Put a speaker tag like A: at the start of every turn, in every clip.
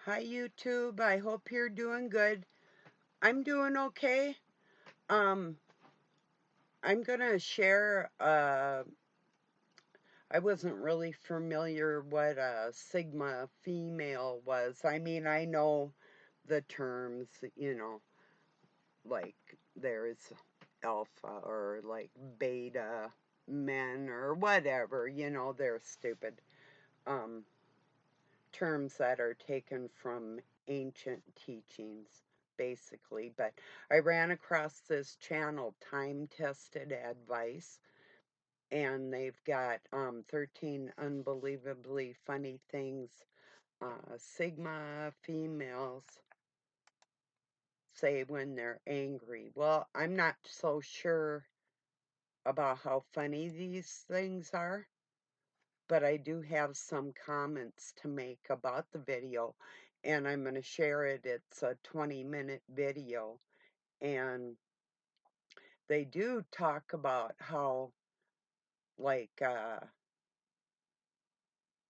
A: Hi, YouTube. I hope you're doing good. I'm doing okay. Um, I'm gonna share. I wasn't really familiar what a Sigma female was. I mean, I know the terms, like there's alpha or like beta men or whatever. They're stupid um, terms that are taken from ancient teachings, basically. But I ran across this channel, Time Tested Advice, and they've got 13 unbelievably funny things Sigma females say when they're angry. Well, I'm not so sure about how funny these things are, but I do have some comments to make about the video, and I'm going to share it. It's a 20-minute video, and they do talk about how, like,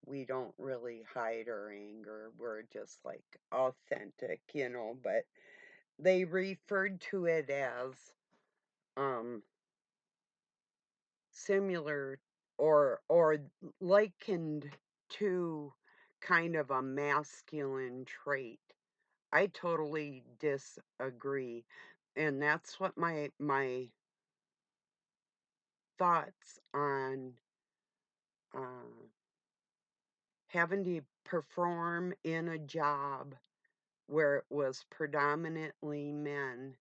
A: we don't really hide our anger. We're just, like, authentic, but they referred to it as um, similar or likened to kind of a masculine trait. I totally disagree. And that's what my thoughts on uh, having to perform in a job where it was predominantly men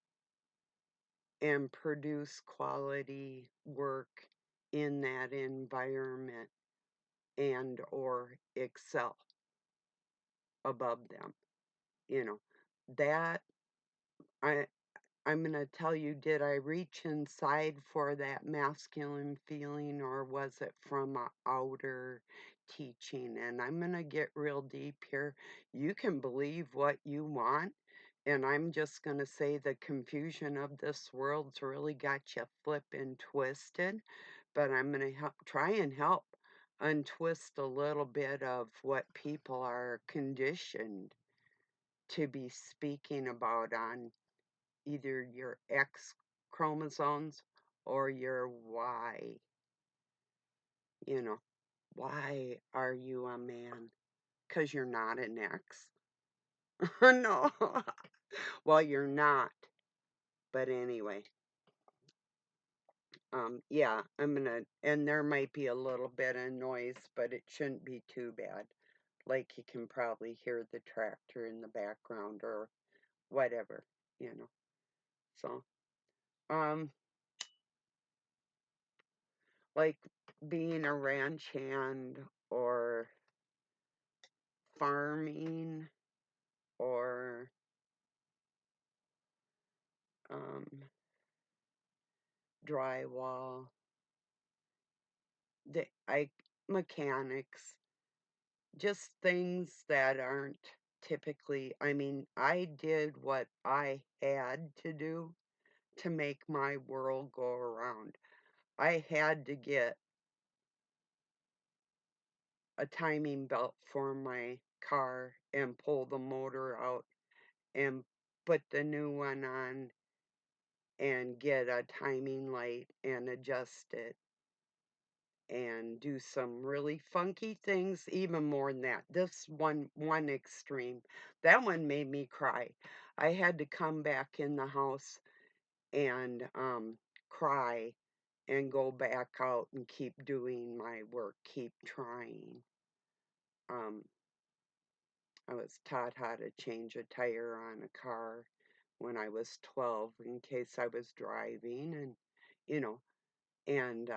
A: and produce quality work in that environment and or excel above them. You know, that I I'm going to tell you, did I reach inside for that masculine feeling or was it from a outer teaching? And I'm going to get real deep here. You can believe what you want. And I'm just going to say the confusion of this world's really got you flipping twisted. But I'm going to try and help untwist a little bit of what people are conditioned to be speaking about on either your X chromosomes or your Y. You know, why are you a man? Because you're not an X. No. Well, you're not. But anyway, yeah, and there might be a little bit of noise, but it shouldn't be too bad. Like you can probably hear the tractor in the background or whatever, you know. So, um, like being a ranch hand or farming or um, drywall, the I mechanics, just things that aren't typically. I mean, I did what I had to do to make my world go around. I had to get a timing belt for my car and pull the motor out and put the new one on and get a timing light and adjust it and do some really funky things, even more than that. This one extreme, that one made me cry. I had to come back in the house and cry and go back out and keep doing my work, keep trying. um I was taught how to change a tire on a car when I was 12 in case I was driving, and you know and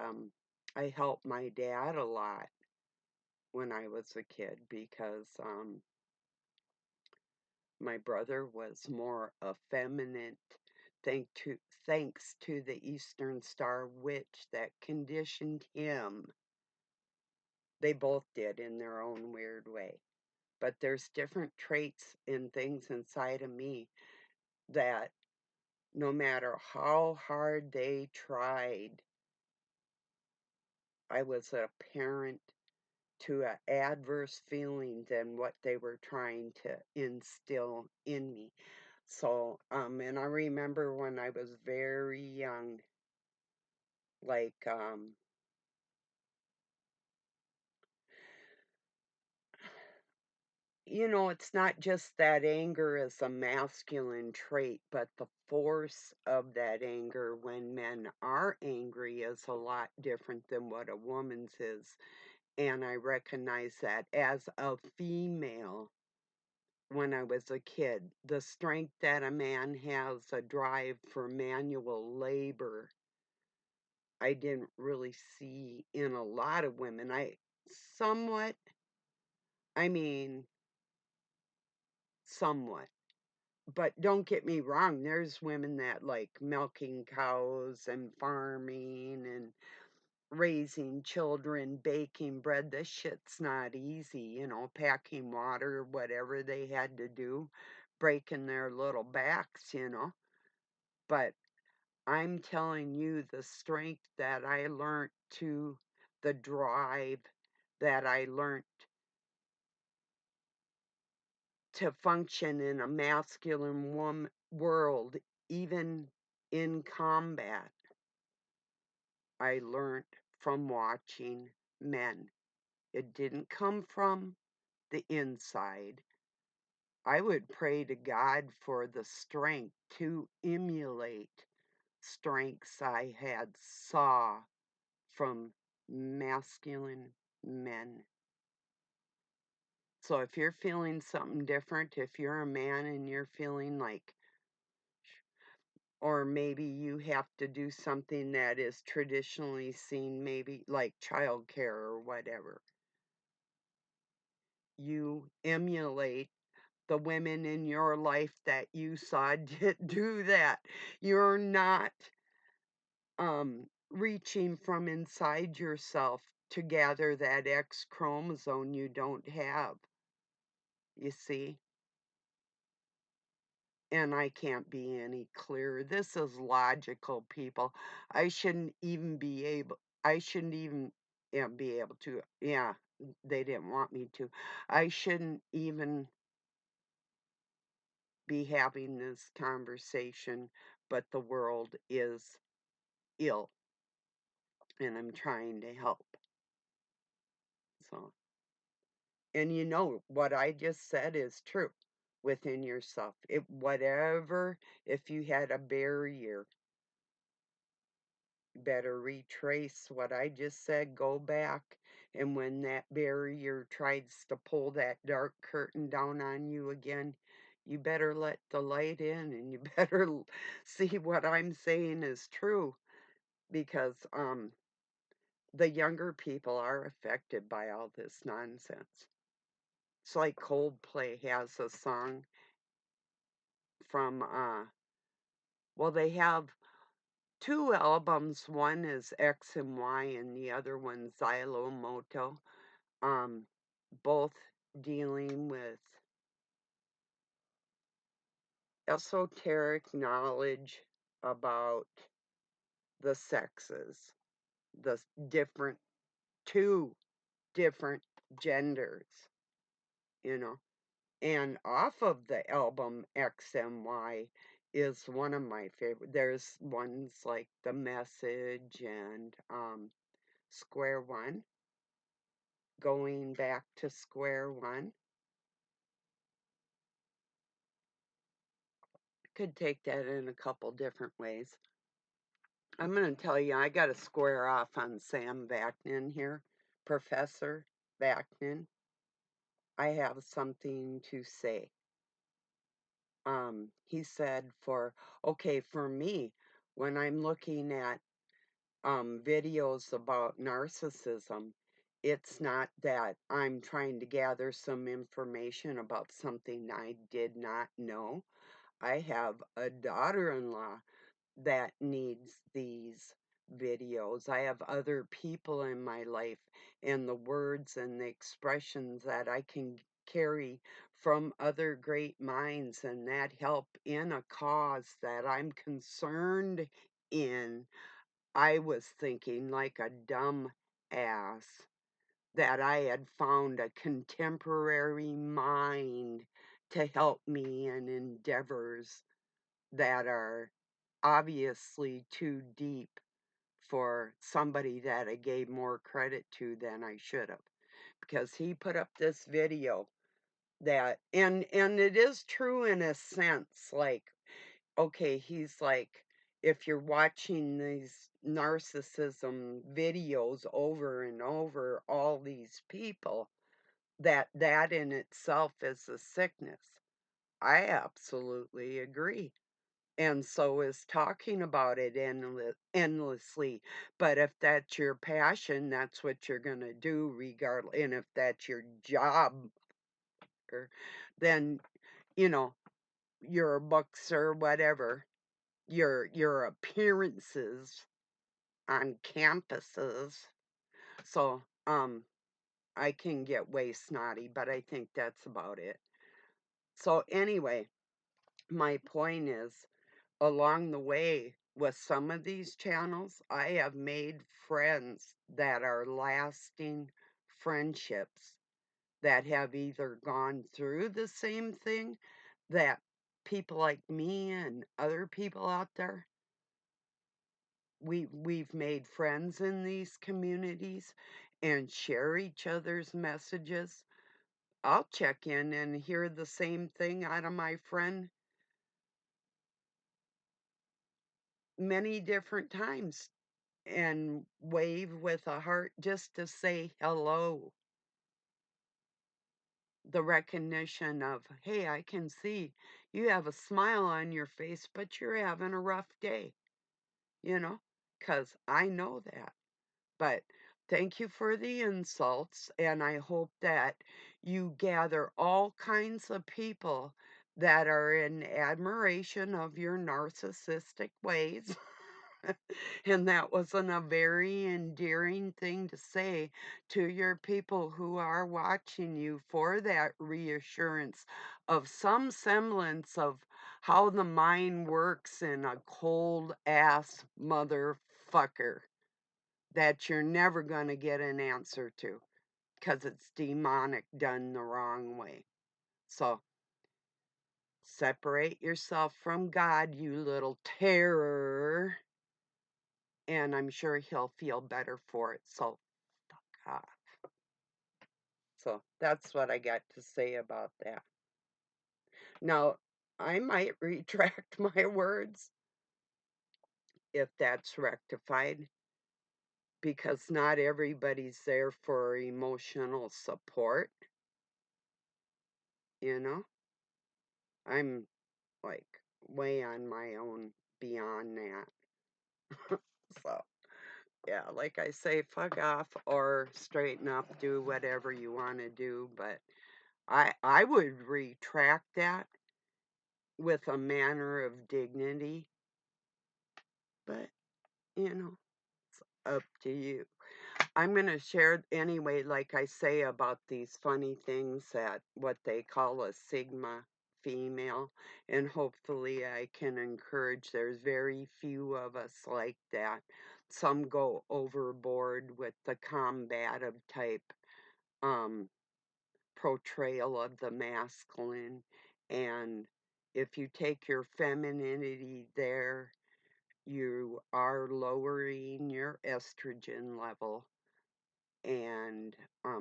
A: I helped my dad a lot when I was a kid because my brother was more effeminate thank to thanks to the Eastern Star witch that conditioned him. They both did in their own weird way. But there's different traits and things inside of me that no matter how hard they tried, I was a parent to an adverse feeling than what they were trying to instill in me. So, and I remember when I was very young, like, it's not just that anger is a masculine trait, but the force of that anger when men are angry is a lot different than what a woman's is. And I recognize that as a female when I was a kid. The strength that a man has, a drive for manual labor, I didn't really see in a lot of women. Somewhat, I mean, somewhat. But don't get me wrong, there's women that like milking cows and farming and raising children, baking bread. This shit's not easy, packing water, whatever they had to do, breaking their little backs. But I'm telling you, the strength that I learned the drive that I learned to function in a masculine world, even in combat, I learned from watching men. It didn't come from the inside. I would pray to God for the strength to emulate strengths I had saw from masculine men. So if you're feeling something different, if you're a man and you're feeling like, or maybe you have to do something that is traditionally seen, maybe like childcare or whatever, you emulate the women in your life that you saw do that. You're not reaching from inside yourself to gather that X chromosome you don't have, you see? And I can't be any clearer. This is logical, people. I shouldn't even be able to, yeah, they didn't want me to. I shouldn't even be having this conversation, but the world is ill, and I'm trying to help. So, and what I just said is true within yourself. If you had a barrier, better retrace what I just said, go back, and when that barrier tries to pull that dark curtain down on you again, you better let the light in, and you better see what I'm saying is true, because the younger people are affected by all this nonsense. It's like Coldplay has a song from well, they have two albums. One is X and Y and the other one's Xylo Moto. um, both dealing with esoteric knowledge about the sexes, the different, two different genders, you know. And off of the album XMY is one of my favorite. There's ones like The Message and Square One, Going Back to Square One. Could take that in a couple different ways. I'm going to tell you, I got to square off on Sam Vaknin here. Professor Vaknin, I have something to say. He said for me, when I'm looking at videos about narcissism, it's not that I'm trying to gather some information about something I did not know. I have a daughter-in-law that needs these videos. I have other people in my life, and the words and the expressions that I can carry from other great minds and that help in a cause that I'm concerned in. I was thinking like a dumb ass that I had found a contemporary mind to help me in endeavors that are obviously too deep for somebody that I gave more credit to than I should have. Because he put up this video that, and it is true in a sense, like, okay, he's like, if you're watching these narcissism videos over and over, all these people, that in itself is a sickness. I absolutely agree. And so is talking about it endlessly. But if that's your passion, that's what you're going to do regardless. And if that's your job, then, you know, your books or whatever, your appearances on campuses. So, I can get way snotty, but I think that's about it. So anyway, my point is, along the way with some of these channels, I have made friends that are lasting friendships that have either gone through the same thing that people like me and other people out there, we've made friends in these communities and share each other's messages. I'll check in and hear the same thing out of my friend many different times and wave with a heart just to say hello. The recognition of, hey, I can see you have a smile on your face, but you're having a rough day, you know, because I know that. But thank you for the insults, and I hope that you gather all kinds of people that are in admiration of your narcissistic ways. And that wasn't a very endearing thing to say to your people who are watching you, for that reassurance of some semblance of how the mind works in a cold ass motherfucker that you're never going to get an answer to because it's demonic done the wrong way. So separate yourself from God, you little terror, and I'm sure he'll feel better for it. So fuck off. So that's what I got to say about that. Now, I might retract my words if that's rectified, because not everybody's there for emotional support, you know? I'm like way on my own beyond that. So, yeah, like I say, fuck off or straighten up, do whatever you want to do, but I would retract that with a manner of dignity, but it's up to you. I'm going to share anyway, like I say, about these funny things at what they call a Sigma female, and hopefully I can encourage. There's very few of us like that. Some go overboard with the combative type um, portrayal of the masculine, and if you take your femininity there, you are lowering your estrogen level, and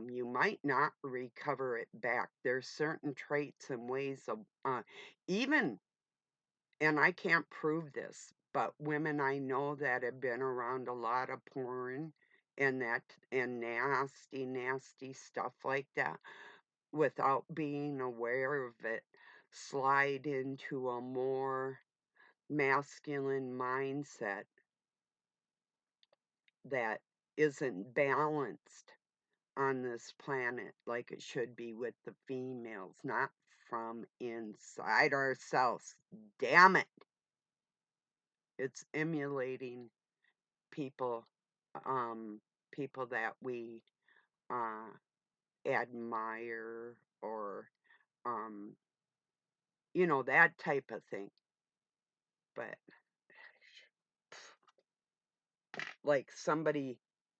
A: you might not recover it back. There's certain traits and ways of even, and I can't prove this, but women I know that have been around a lot of porn and that and nasty, nasty stuff like that without being aware of it, slide into a more masculine mindset that isn't balanced on this planet like it should be with the females, not from inside ourselves. Damn it. It's emulating people, um, people that we uh, admire or, um, that type of thing. But like somebody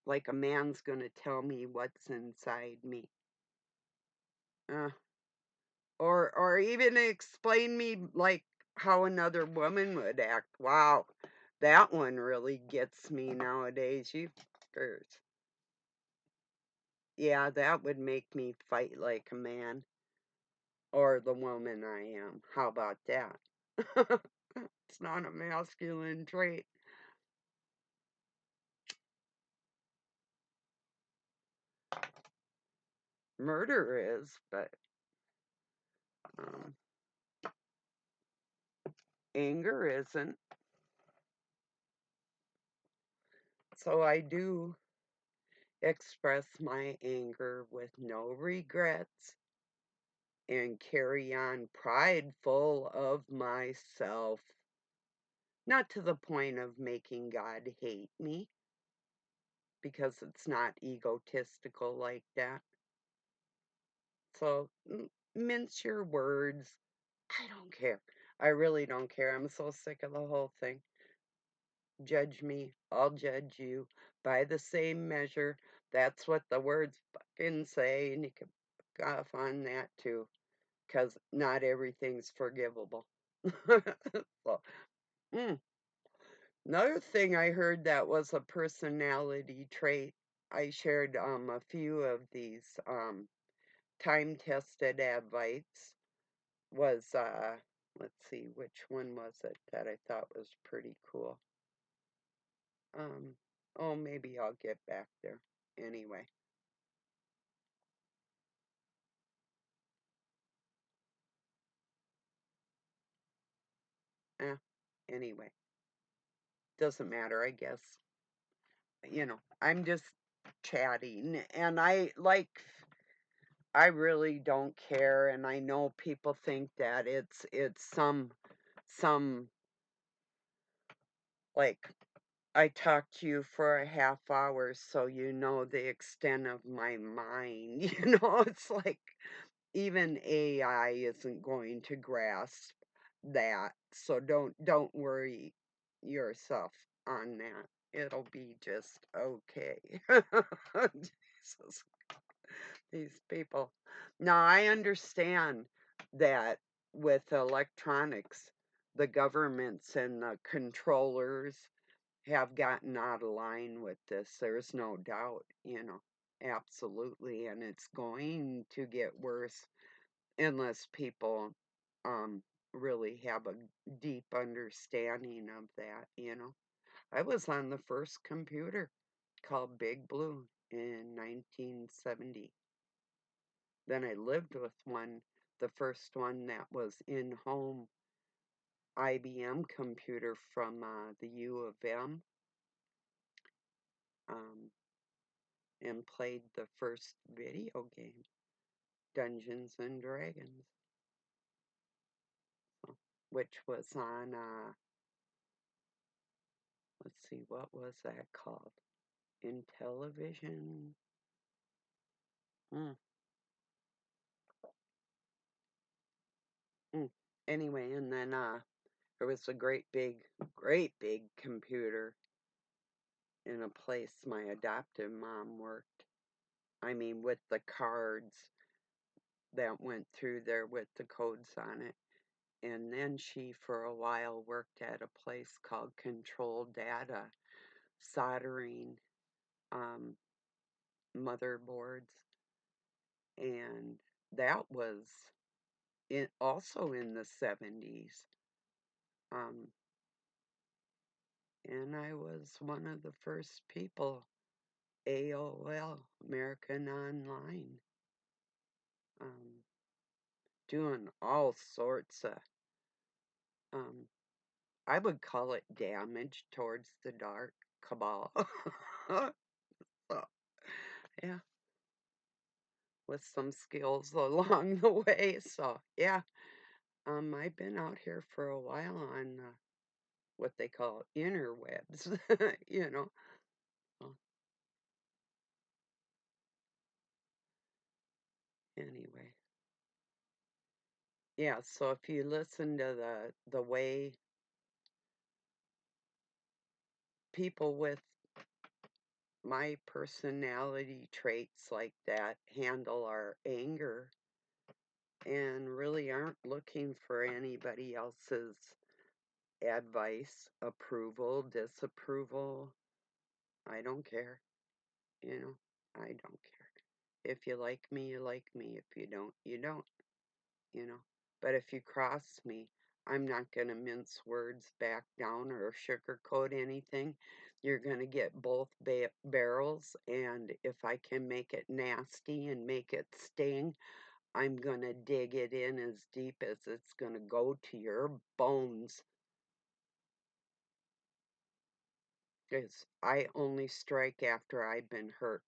A: like a man's gonna tell me what's inside me. Uh, or even explain me like how another woman would act. Wow, that one really gets me nowadays. You fuckers. Yeah, that would make me fight like a man or the woman I am. How about that? It's not a masculine trait. Murder is, but um, anger isn't. So I do express my anger with no regrets and carry on prideful of myself. Not to the point of making God hate me, because it's not egotistical like that. So mince your words. I don't care. I really don't care. I'm so sick of the whole thing. Judge me, I'll judge you by the same measure. That's what the words fucking say, and you can fuck off on that too, because not everything's forgivable. So, mm. Another thing I heard that was a personality trait. I shared a few of these time-tested advice. Was let's see, which one was it that I thought was pretty cool? Um, oh, maybe I'll get back there. Anyway, eh, anyway, doesn't matter, I guess. I'm just chatting, and I really don't care, and I know people think that it's some like I talked to you for a half hour, so you know the extent of my mind. It's like even AI isn't going to grasp that. So don't worry yourself on that. It'll be just okay. Jesus, these people. Now I understand that with electronics, the governments and the controllers have gotten out of line with this. There's no doubt. Absolutely. And it's going to get worse unless people um really have a deep understanding of that. I was on the first computer called Big Blue in 1970. Then I lived with one, the first one that was in-home IBM computer from the U of M, um, and played the first video game, Dungeons and Dragons, which was on let's see, what was that called? Intellivision. Mm, mm. Anyway, and then there was a great big computer in a place my adoptive mom worked. I mean, with the cards that went through there with the codes on it. And then she, for a while, worked at a place called Control Data, soldering um, motherboards. And that was also in the 70s. Um, and I was one of the first people, AOL, American Online, um, doing all sorts of, um, I would call it damage towards the dark cabal. So, yeah, with some skills along the way. So, yeah, I've been out here for a while on what they call interwebs, you know. Well, anyway, yeah. So if you listen to the way people with my personality traits like that handle our anger and really aren't looking for anybody else's advice, approval, disapproval. I don't care. You know, I don't care. If you like me, you like me. If you don't, you don't, you know. But if you cross me, I'm not going to mince words back down or sugarcoat anything. You're going to get both barrels, and if I can make it nasty and make it sting, I'm going to dig it in as deep as it's going to go to your bones. Because I only strike after I've been hurt.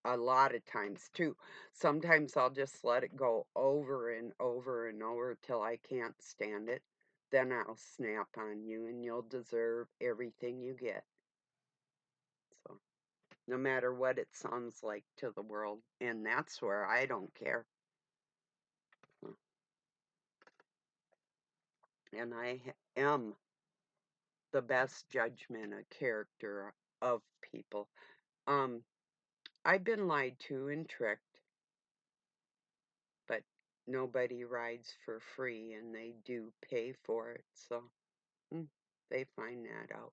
A: A lot of times, too. Sometimes I'll just let it go over and over and over till I can't stand it. Then I'll snap on you and you'll deserve everything you get. So, no matter what it sounds like to the world. And that's where I don't care. And I am the best judgment of character of people. Um, I've been lied to and tricked, but nobody rides for free and they do pay for it. So they find that out.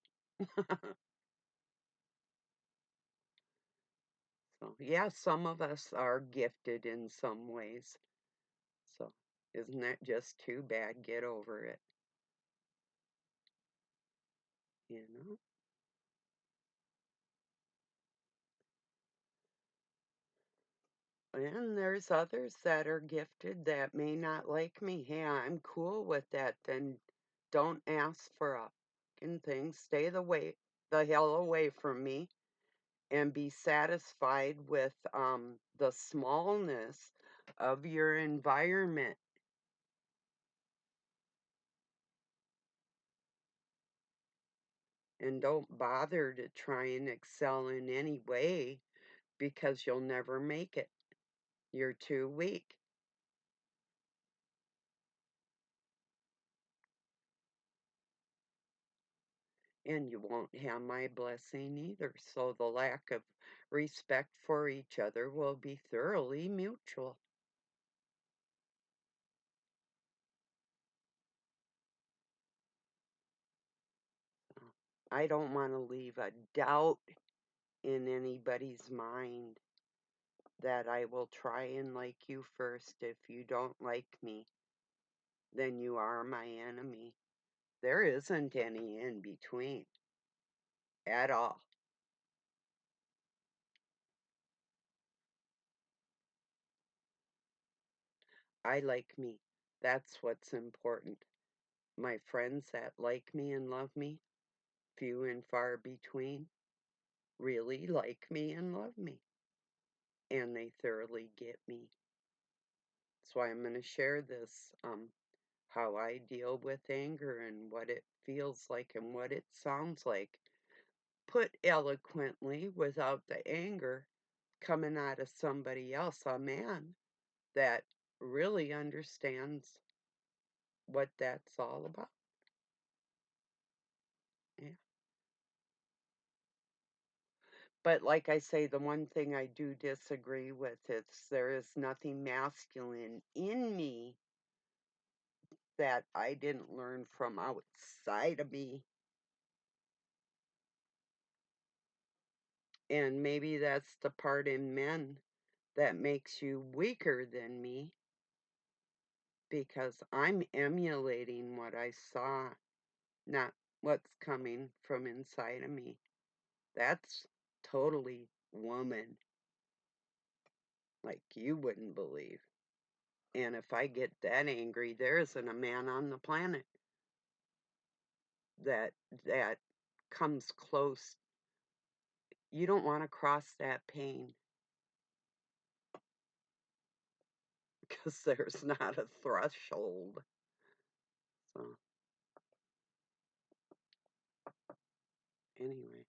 A: So, yeah, some of us are gifted in some ways. So, isn't that just too bad? Get over it, you know? And there's others that are gifted that may not like me. Hey, I'm cool with that. Then don't ask for a fucking thing. Stay the hell away from me and be satisfied with the smallness of your environment. And don't bother to try and excel in any way because you'll never make it. You're too weak. And you won't have my blessing either. So the lack of respect for each other will be thoroughly mutual. I don't want to leave a doubt in anybody's mind that I will try and like you first. If you don't like me, then you are my enemy. There isn't any in between at all. I like me. That's what's important. My friends that like me and love me, few and far between, really like me and love me. And they thoroughly get me. That's why I'm going to share this how I deal with anger and what it feels like and what it sounds like. Put eloquently without the anger coming out of somebody else, a man that really understands what that's all about. Yeah. But like I say, the one thing I do disagree with is there is nothing masculine in me that I didn't learn from outside of me. And maybe that's the part in men that makes you weaker than me because I'm emulating what I saw, not what's coming from inside of me. That's totally woman, like you wouldn't believe. And if I get that angry, there isn't a man on the planet that that comes close. You don't want to cross that pain because there's not a threshold. So anyway,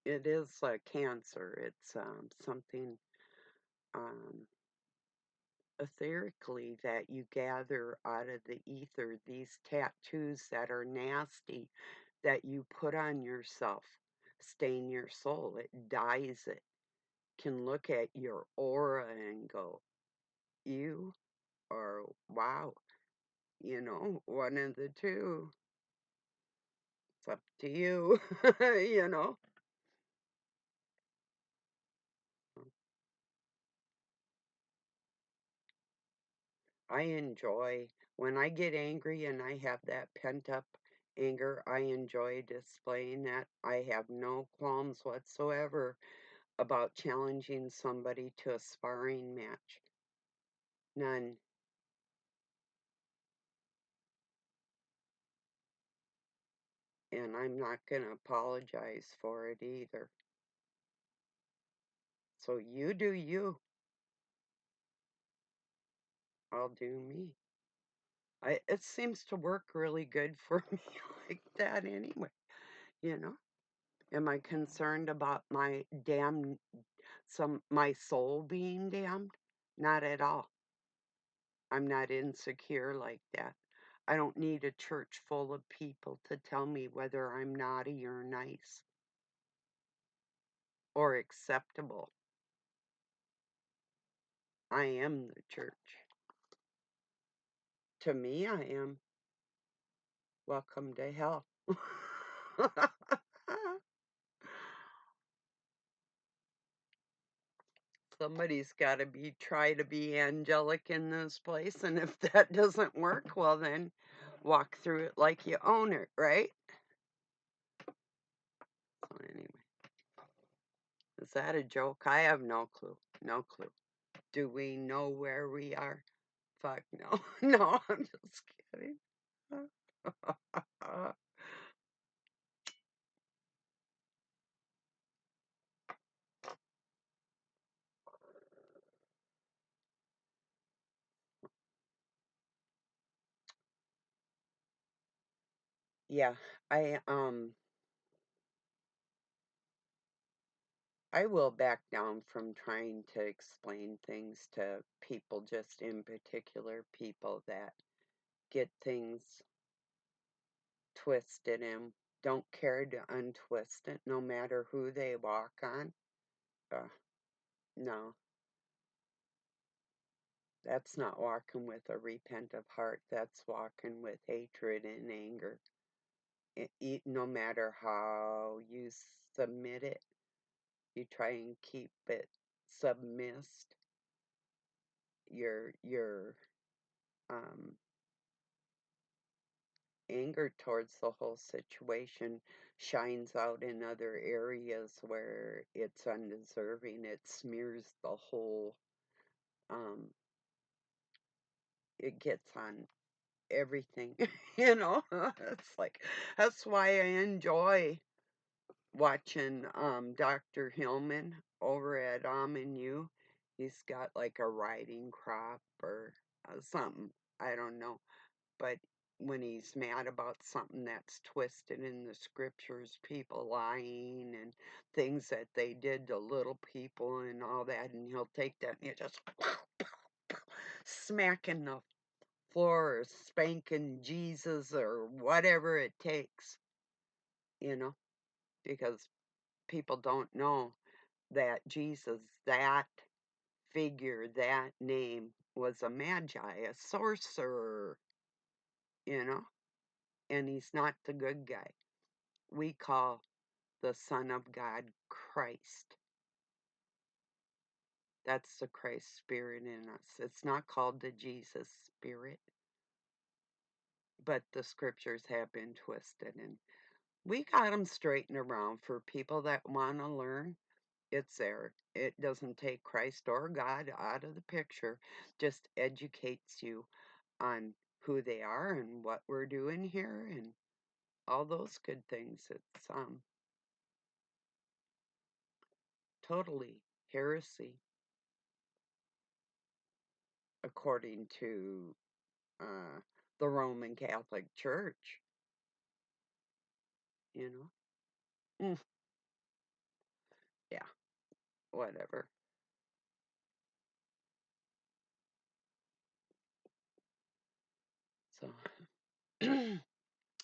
A: it is a cancer. It's something um, etherically that you gather out of the ether. These tattoos that are nasty that you put on yourself. stain your soul. It dyes it. Can look at your aura and go, you, or wow, one of the two. It's up to you, you know. I enjoy when I get angry and I have that pent up anger, I enjoy displaying that. I have no qualms whatsoever about challenging somebody to a sparring match. None. And I'm not going to apologize for it either. So you do you. I'll do me. It seems to work really good for me like that anyway, you know? Am I concerned about my soul being damned? Not at all. I'm not insecure like that. I don't need a church full of people to tell me whether I'm naughty or nice or acceptable. I am the church. To me, I am. Welcome to hell. Somebody's got to try to be angelic in this place, and if that doesn't work, well then walk through it like you own it, right? So anyway, is that a joke? I have no clue. No clue. Do we know where we are? Fuck no. No, I'm just kidding. Yeah, I um I will back down from trying to explain things to people, just in particular people that get things twisted and don't care to untwist it, no matter who they walk on. Uh, no, that's not walking with a repentant heart. That's walking with hatred and anger. No matter how you submit it, you try and keep it submissed. Your um, anger towards the whole situation shines out in other areas where it's undeserving. It smears the whole, um, it gets on everything, you know? It's like, that's why I enjoy watching Dr. Hillman over at and You. He's got like a riding crop or something. I don't know. But when he's mad about something that's twisted in the scriptures, people lying and things that they did to little people and all that, and he'll take that and he'll just smacking the floor or spanking Jesus or whatever it takes, you know, because people don't know that Jesus, that figure, that name was a magi, a sorcerer, you know, and he's not the good guy. We call the Son of God Christ. That's the Christ spirit in us. It's not called the Jesus spirit, but the scriptures have been twisted, and we got them straightened around for people that want to learn. It's there. It doesn't take Christ or God out of the picture, just educates you on who they are and what we're doing here and all those good things. It's totally heresy according to uh, the Roman Catholic Church, you know? Yeah, whatever. So,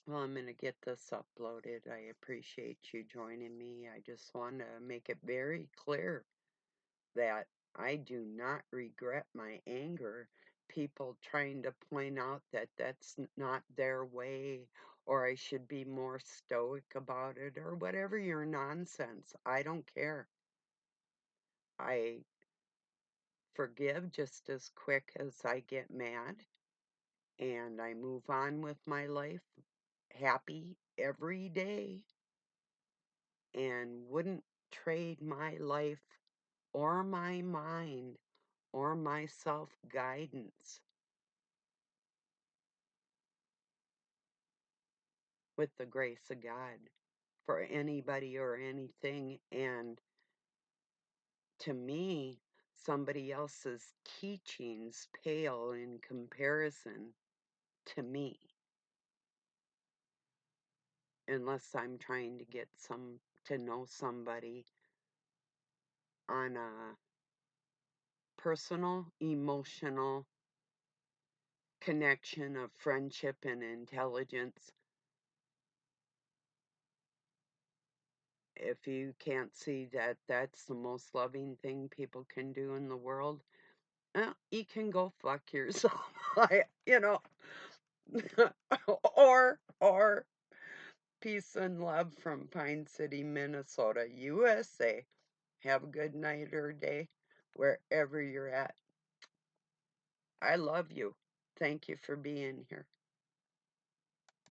A: Well, I'm going to get this uploaded. I appreciate you joining me. I just want to make it very clear that I do not regret my anger. People trying to point out that that's not their way, or I should be more stoic about it, or whatever your nonsense. I don't care. I forgive just as quick as I get mad, and I move on with my life happy every day, and wouldn't trade my life or my mind or my self guidance with the grace of God for anybody or anything. And to me, somebody else's teachings pale in comparison to me, unless I'm trying to get to know somebody on a personal, emotional connection of friendship and intelligence. If you can't see that that's the most loving thing people can do in the world, you can go fuck yourself. You know, or peace and love from Pine City, Minnesota, USA. Have a good night or day wherever you're at. I love you. Thank you for being here.